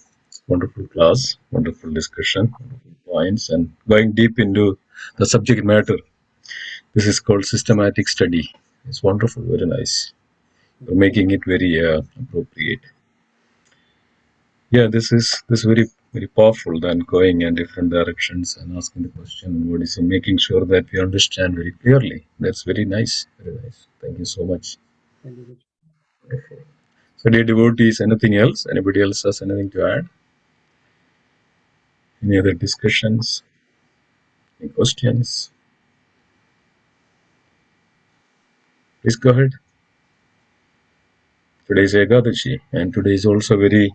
wonderful class, wonderful discussion, wonderful points, and going deep into the subject matter. This is called systematic study. It's wonderful, very nice. You're making it very appropriate. Yeah, this is very powerful than going in different directions and asking the question and what is making sure that we understand very clearly. That's very nice, very nice. Thank you so much. Thank you. So, dear devotees, anything else? Anybody else has anything to add? Any other discussions? Any questions? Please go ahead. Today is Ekadashi, and today is also very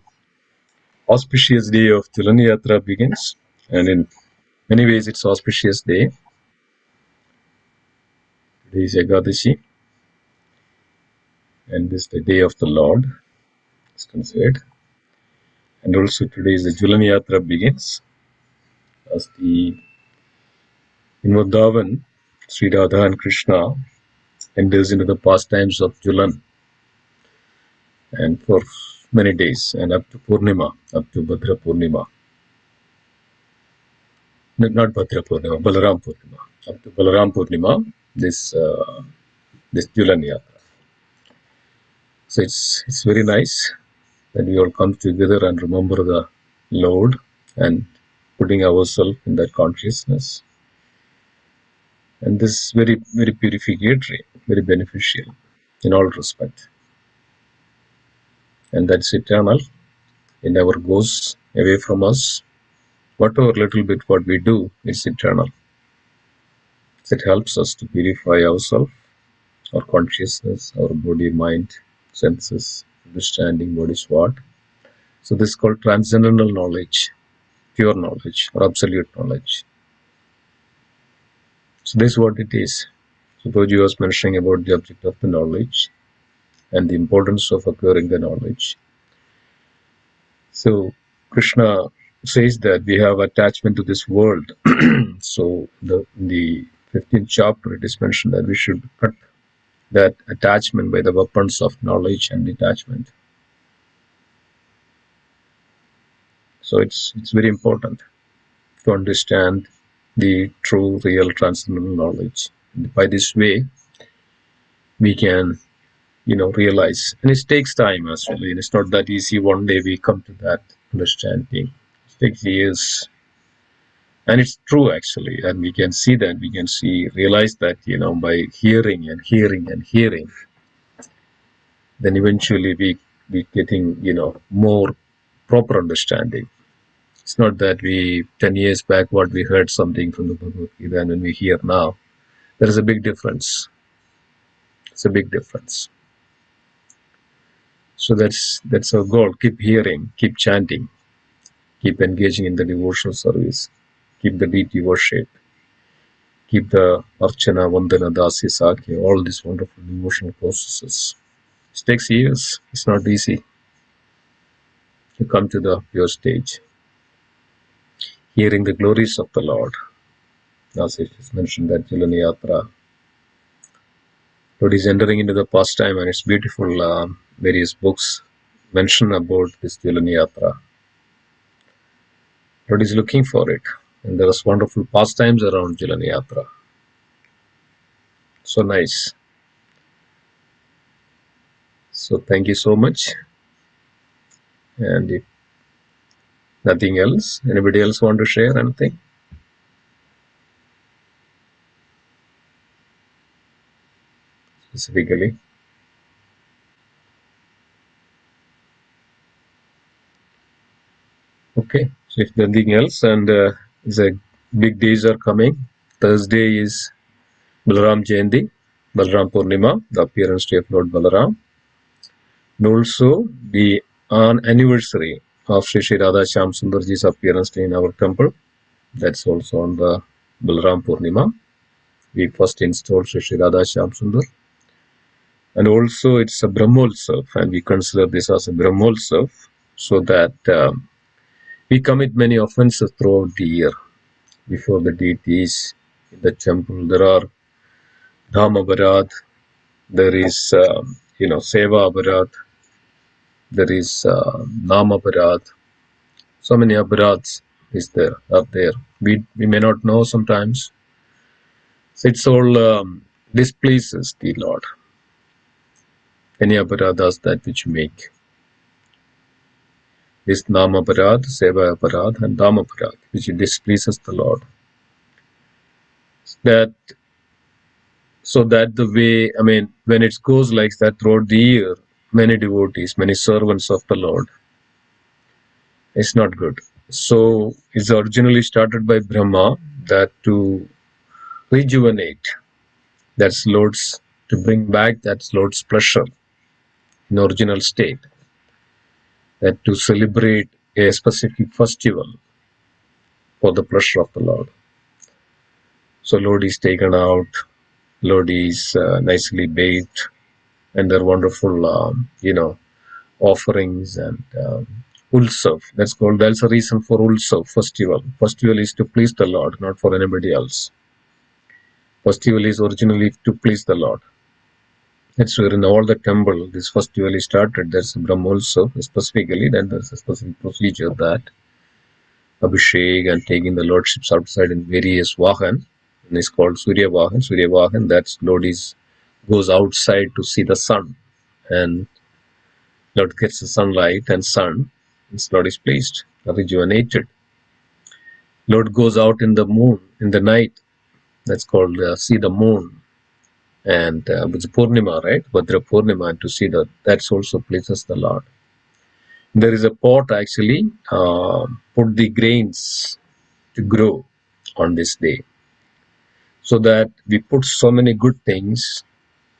auspicious day of Tulani Yatra begins, and in many ways it's auspicious day. Today is Ekadashi, and this is the day of the Lord, it's considered. And also today is the Julani Yatra begins, as the in Vrindavan, Sri Radha and Krishna enters into the pastimes of Julan, and for many days, and up to Purnima, up to Bhadra Purnima. Not Bhadra Purnima, Balaram Purnima. Up to Balaram Purnima, this Julan Yatra. So it's very nice that we all come together and remember the Lord and putting ourselves in that consciousness. And this is very, very purificatory, very beneficial in all respect. And that's eternal. It never goes away from us. Whatever little bit what we do, it's eternal. It helps us to purify ourselves, our consciousness, our body, mind, senses, understanding what is what. So this is called transcendental knowledge, pure knowledge, or absolute knowledge. So this is what it is. Suppose was mentioning about the object of the knowledge and the importance of acquiring the knowledge. So Krishna says that we have attachment to this world. So in the 15th chapter, it is mentioned that we should cut that attachment by the weapons of knowledge and detachment. So it's very important to understand the true, real, transcendental knowledge. And by this way, we can, realize. And it takes time as well. It's not that easy. One day we come to that understanding. It takes years. And it's true, actually. And we can see that. We can realize that, by hearing and hearing and hearing, then eventually we getting, more proper understanding. It's not that 10 years back, what we heard something from the Bhagavad-Gita, and when we hear now, there is a big difference. It's a big difference. So that's our goal. Keep hearing, keep chanting, keep engaging in the devotional service, keep the deity worship, keep the Archana, Vandana, Dasi, Sakya, all these wonderful devotional processes. It takes years. It's not easy to come to the pure stage. Hearing the glories of the Lord. As it is mentioned that Julani Yatra, Lord is entering into the pastime, and it's beautiful. Various books mention about this Julani Yatra. Lord is looking for it, and there is wonderful pastimes around Julani Yatra. So nice. So thank you so much. And if nothing else, anybody else want to share anything? Specifically. Okay, so if nothing else, and big days are coming. Thursday is Balaram Jayanti, Balaram Purnima, the appearance day of Lord Balaram, and also the anniversary of Shri Radha Shyam Sundarji's appearance day in our temple. That's also on the Balaram Purnima. We first installed Shri Radha Shyam Sundar. And also it's a Brahmotsav, and we consider this as a Brahmotsav, so that we commit many offenses throughout the year before the deities in the temple. There are Dham Aparadh, there is Seva Aparadh, there is Nam Aparadh. So many Aparadhs are there. We may not know sometimes. So it's all displeases the Lord. Any Aparadhas that which make. This Nama Aparadh, Seva Aparadh, and Dham Aparadh, which displeases the Lord. So that the way, when it goes like that throughout the year, many devotees, many servants of the Lord, it's not good. So it's originally started by Brahma, that to rejuvenate, that's Lord's, to bring back that's Lord's pleasure in original state, that to celebrate a specific festival for the pleasure of the Lord. So Lord is taken out, Lord is nicely bathed, and their wonderful, offerings and Ulsav. That's a reason for Ulsav, festival. Festival is to please the Lord, not for anybody else. Festival is originally to please the Lord. That's where in all the temple this festival is started. There's a Brahmotsav specifically, then there's a specific procedure that Abhishek and taking the lordships outside in various Vahan. And it's called Surya Vahan. Surya Vahan, that's Lord goes outside to see the sun, and Lord gets the sunlight and sun, and Lord is pleased, rejuvenated. Lord goes out in the moon, in the night, that's called see the moon, and it's Purnima, right? Bhadra Purnima, and to see that's also pleases the Lord. There is a pot actually, put the grains to grow on this day, so that we put so many good things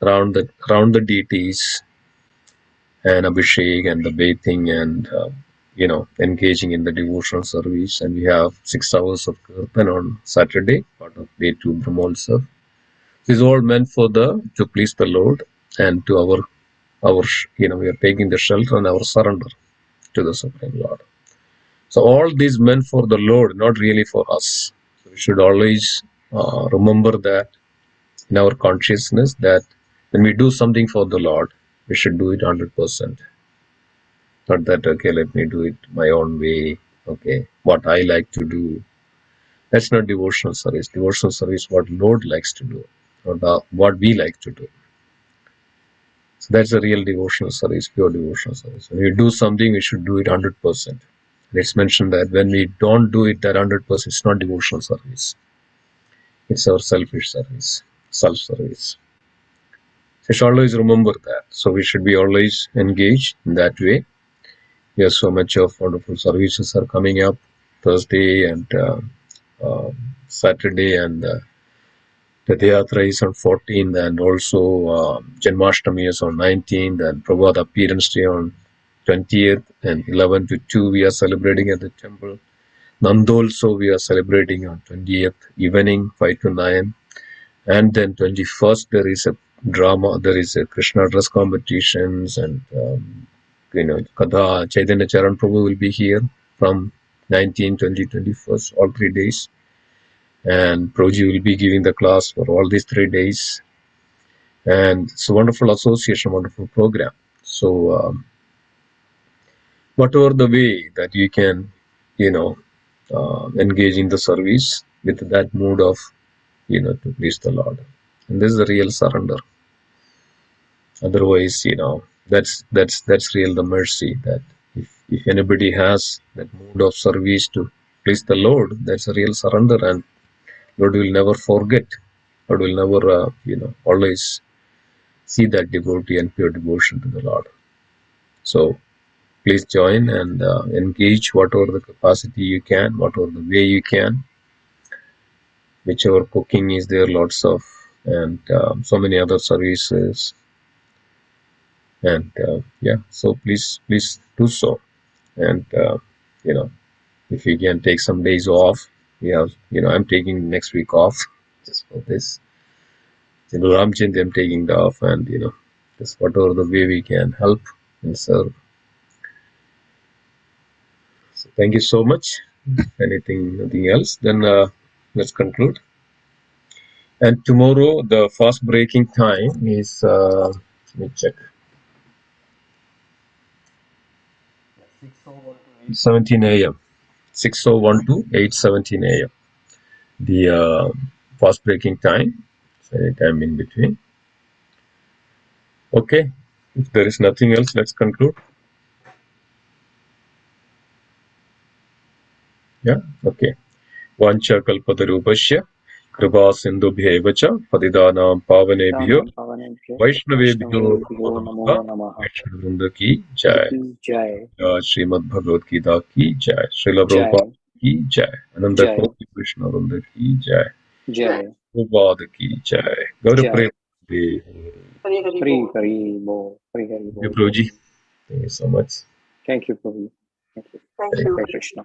around the deities, and Abhishek and the bathing and engaging in the devotional service. And we have 6 hours of kirtan on Saturday, part of day 2 Brahmotsav. This is all meant to please the Lord, and to our we are taking the shelter and our surrender to the Supreme Lord. So all these meant for the Lord, not really for us. So we should always remember that in our consciousness, that when we do something for the Lord, we should do it 100%. Not that, okay, let me do it my own way, okay, what I like to do. That's not devotional service. Devotional service, what Lord likes to do, not what we like to do. So that's a real devotional service, pure devotional service. When we do something, we should do it 100%. It's mentioned that when we don't do it that 100%, it's not devotional service. It's our selfish service, self-service. So we should always remember that. So we should be always engaged in that way. Yes, so much of wonderful services are coming up, Thursday and Saturday, and the Yatra is on 14th, and also Janmashtami is on 19th, and Prabhupada appearance day on 20th, and 11 to 2 we are celebrating at the temple. Nandolso we are celebrating on 20th evening, 5 to 9, and then 21st there is a drama, there is a Krishna dress competitions, and Kadha, Chaitanya Charan Prabhu will be here from 19, 20, 21st, all 3 days. And Prabhuji will be giving the class for all these 3 days. And it's a wonderful association, wonderful program. So, whatever the way that you can, engage in the service with that mood of, to please the Lord. And this is the real surrender. Otherwise, that's real the mercy, that if anybody has that mood of service to please the Lord, that's a real surrender, and Lord will never forget. Lord will never, always see that devotee and pure devotion to the Lord. So please join and engage whatever the capacity you can, whatever the way you can, whichever cooking is there, lots of and so many other services. And so please do so. And if you can take some days off, I'm taking next week off just for this. Ramchandra, I'm taking the off, and just whatever the way we can help and serve. So thank you so much. Nothing else, then let's conclude. And tomorrow the fast breaking time is let me check, 17 a.m. 6:01 to 8:17 a.m. The fast breaking time. So anytime in between. Okay. If there is nothing else, let's conclude. Yeah. Okay. Vancha kalpatarupasya kripa sindhubhyeva cha patidanam pavanebhyo vaishnavebhyo namo namaha. Vaishnavrinda ki jai. Jai. Srimad Bhagavad Gita ki jai. Srila Prabhupada ki jai. Ananda Koti Krishna Vrinda ki jai. Jai. Prabhupada ki jai. Gaura Prem. Hari Bo. Hari Bo. Prabhuji. Thank you so much. Thank you, Prabhu. Thank you. Thank Thank you. Hare Krishna.